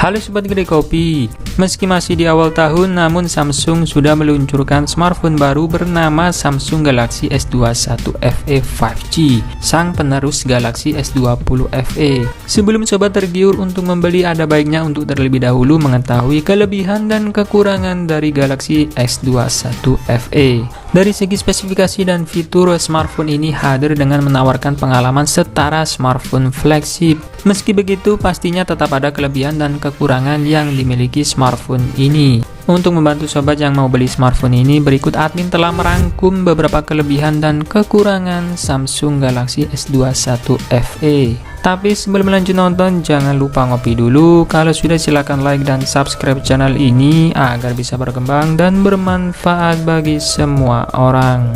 Halo Sobat Kedai Kopi, meski masih di awal tahun namun Samsung sudah meluncurkan smartphone baru bernama Samsung Galaxy S21 FE 5G, sang penerus Galaxy S20 FE. Sebelum Sobat tergiur untuk membeli, ada baiknya untuk terlebih dahulu mengetahui kelebihan dan kekurangan dari Galaxy S21 FE. Dari segi spesifikasi dan fitur, smartphone ini hadir dengan menawarkan pengalaman setara smartphone flagship. Meski begitu, pastinya tetap ada kelebihan dan kekurangan yang dimiliki smartphone ini. Untuk membantu sobat yang mau beli smartphone ini, berikut admin telah merangkum beberapa kelebihan dan kekurangan Samsung Galaxy S21 FE. Tapi sebelum lanjut nonton, jangan lupa ngopi dulu. Kalau sudah, silahkan like dan subscribe channel ini agar bisa berkembang dan bermanfaat bagi semua orang.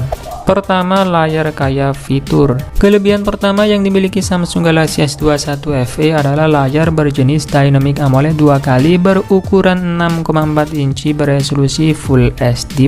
Pertama, layar kaya fitur. Kelebihan pertama yang dimiliki Samsung Galaxy S21 FE adalah layar berjenis Dynamic AMOLED 2x berukuran 6,4 inci beresolusi Full HD+.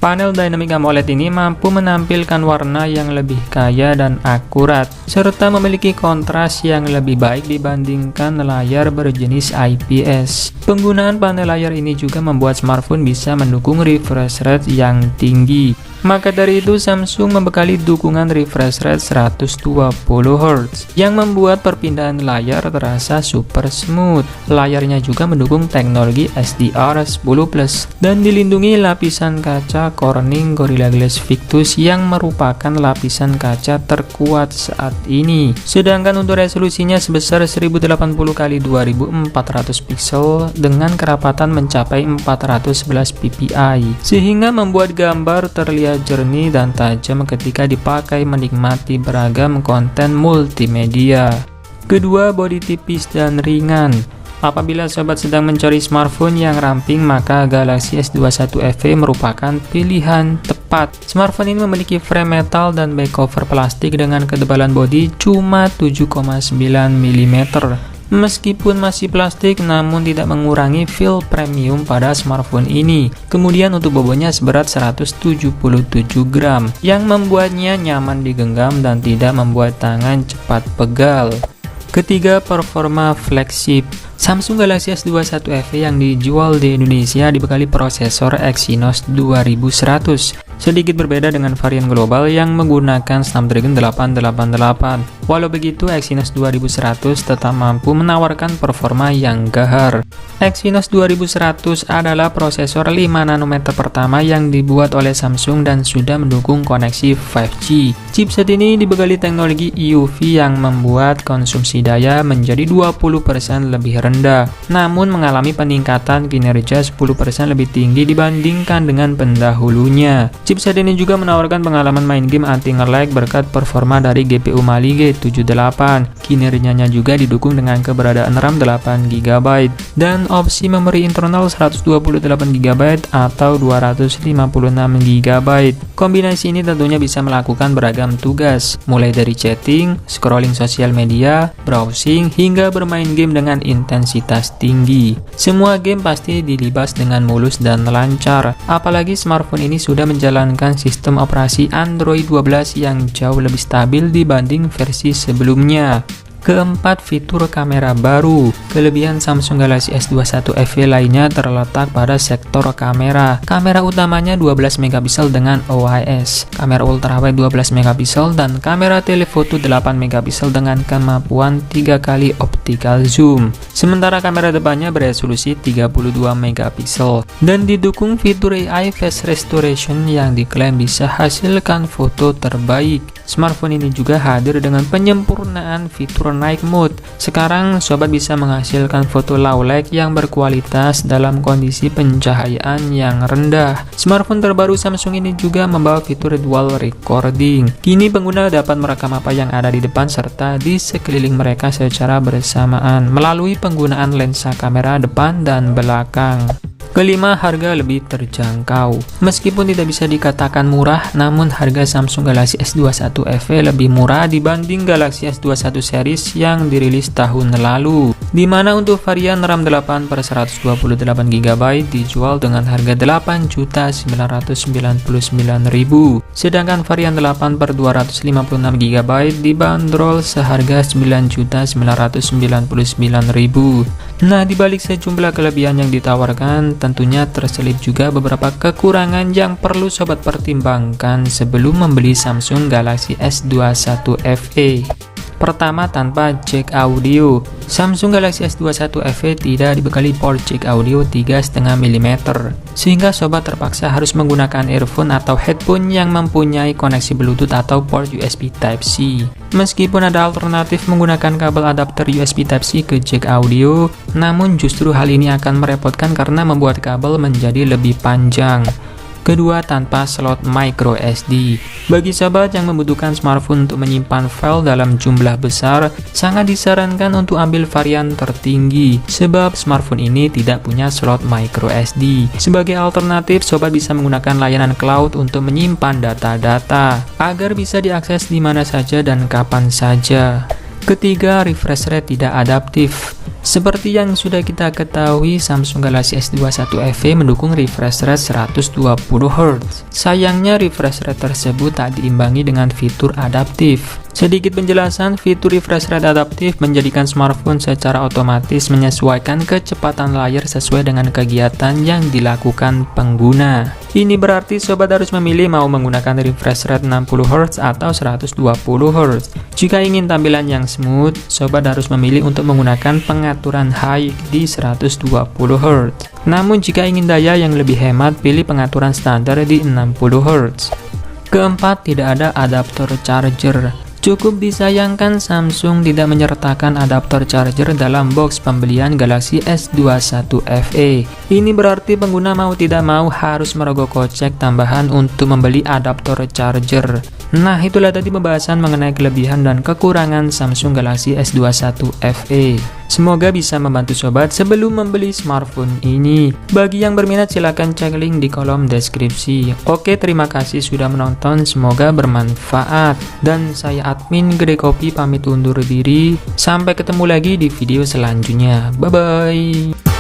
Panel Dynamic AMOLED ini mampu menampilkan warna yang lebih kaya dan akurat, serta memiliki kontras yang lebih baik dibandingkan layar berjenis IPS. Penggunaan panel layar ini juga membuat smartphone bisa mendukung refresh rate yang tinggi. Maka dari itu, Samsung membekali dukungan refresh rate 120Hz yang membuat perpindahan layar terasa super smooth. Layarnya juga mendukung teknologi HDR10+ dan dilindungi lapisan kaca Corning Gorilla Glass Victus yang merupakan lapisan kaca terkuat saat ini. Sedangkan untuk resolusinya sebesar 1080x2400 pixel dengan kerapatan mencapai 411 ppi, sehingga membuat gambar terlihat jernih dan tajam ketika dipakai menikmati beragam konten multimedia. Kedua, bodi tipis dan ringan. Apabila sobat sedang mencari smartphone yang ramping, maka Galaxy S21 FE merupakan pilihan tepat. Smartphone ini memiliki frame metal dan back cover plastik dengan ketebalan bodi cuma 7,9 mm. Meskipun masih plastik, namun tidak mengurangi feel premium pada smartphone ini. Kemudian untuk bobotnya seberat 177 gram, yang membuatnya nyaman digenggam dan tidak membuat tangan cepat pegal. Ketiga, performa flagship. Samsung Galaxy S21 FE yang dijual di Indonesia dibekali prosesor Exynos 2100. Sedikit berbeda dengan varian global yang menggunakan Snapdragon 888. Walau begitu, Exynos 2100 tetap mampu menawarkan performa yang gahar. Exynos 2100 adalah prosesor 5 nanometer pertama yang dibuat oleh Samsung dan sudah mendukung koneksi 5G. Chipset ini dibekali teknologi EUV yang membuat konsumsi daya menjadi 20% lebih rendah, namun mengalami peningkatan kinerja 10% lebih tinggi dibandingkan dengan pendahulunya. Chipset ini juga menawarkan pengalaman main game anti nge-lag berkat performa dari GPU Mali G78. Kinerjanya juga didukung dengan keberadaan RAM 8GB dan opsi memori internal 128GB atau 256GB. Kombinasi ini tentunya bisa melakukan beragam tugas, mulai dari chatting, scrolling sosial media, browsing, hingga bermain game dengan intensitas tinggi. Semua game pasti dilibas dengan mulus dan lancar, apalagi smartphone ini sudah menjalankan sistem operasi Android 12 yang jauh lebih stabil dibanding versi sebelumnya. Keempat, fitur kamera baru. Kelebihan Samsung Galaxy S21 FE lainnya terletak pada sektor kamera. Kamera utamanya 12 megapiksel dengan OIS, kamera ultrawide 12 megapiksel, dan kamera telefoto 8 megapiksel dengan kemampuan 3 kali optical zoom. Sementara kamera depannya beresolusi 32 megapiksel dan didukung fitur AI Face Restoration yang diklaim bisa hasilkan foto terbaik. Smartphone ini juga hadir dengan penyempurnaan fitur night mode. Sekarang sobat bisa menghasilkan foto low light yang berkualitas dalam kondisi pencahayaan yang rendah. Smartphone terbaru Samsung ini juga membawa fitur dual recording. Kini pengguna dapat merekam apa yang ada di depan serta di sekeliling mereka secara bersamaan melalui penggunaan lensa kamera depan dan belakang. Kelima, harga lebih terjangkau. Meskipun tidak bisa dikatakan murah, namun harga Samsung Galaxy S21 FE lebih murah dibanding Galaxy S21 series yang dirilis tahun lalu, di mana untuk varian RAM 8 per 128GB dijual dengan harga 8.999.000, sedangkan varian 8 per 256GB dibanderol seharga 9.999.000. Nah, dibalik sejumlah kelebihan yang ditawarkan, tentunya terselip juga beberapa kekurangan yang perlu sobat pertimbangkan sebelum membeli Samsung Galaxy S21 FE. Pertama, tanpa jack audio. Samsung Galaxy S21 FE tidak dibekali port jack audio 3,5 mm, sehingga sobat terpaksa harus menggunakan earphone atau headphone yang mempunyai koneksi Bluetooth atau port USB Type-C. Meskipun ada alternatif menggunakan kabel adapter USB Type-C ke jack audio, namun justru hal ini akan merepotkan karena membuat kabel menjadi lebih panjang. Kedua, tanpa slot micro SD. Bagi sobat yang membutuhkan smartphone untuk menyimpan file dalam jumlah besar, sangat disarankan untuk ambil varian tertinggi, sebab smartphone ini tidak punya slot micro SD. Sebagai alternatif, sobat bisa menggunakan layanan cloud untuk menyimpan data-data, agar bisa diakses di mana saja dan kapan saja. Ketiga, refresh rate tidak adaptif. Seperti yang sudah kita ketahui, Samsung Galaxy S21 FE mendukung refresh rate 120Hz. Sayangnya refresh rate tersebut tak diimbangi dengan fitur adaptif. Sedikit penjelasan, fitur refresh rate adaptif menjadikan smartphone secara otomatis menyesuaikan kecepatan layar sesuai dengan kegiatan yang dilakukan pengguna. Ini berarti sobat harus memilih mau menggunakan refresh rate 60Hz atau 120Hz. Jika ingin tampilan yang smooth, sobat harus memilih untuk menggunakan pengaturan high di 120Hz. Namun jika ingin daya yang lebih hemat, pilih pengaturan standar di 60Hz. Keempat, tidak ada adaptor charger. Cukup disayangkan Samsung tidak menyertakan adaptor charger dalam box pembelian Galaxy S21 FE. Ini berarti pengguna mau tidak mau harus merogoh kocek tambahan untuk membeli adaptor charger. Nah, itulah tadi pembahasan mengenai kelebihan dan kekurangan Samsung Galaxy S21 FE. Semoga bisa membantu sobat sebelum membeli smartphone ini. Bagi yang berminat silahkan cek link di kolom deskripsi. Oke, terima kasih sudah menonton, semoga bermanfaat. Dan saya admin Gede Kopi pamit undur diri. Sampai ketemu lagi di video selanjutnya. Bye-bye.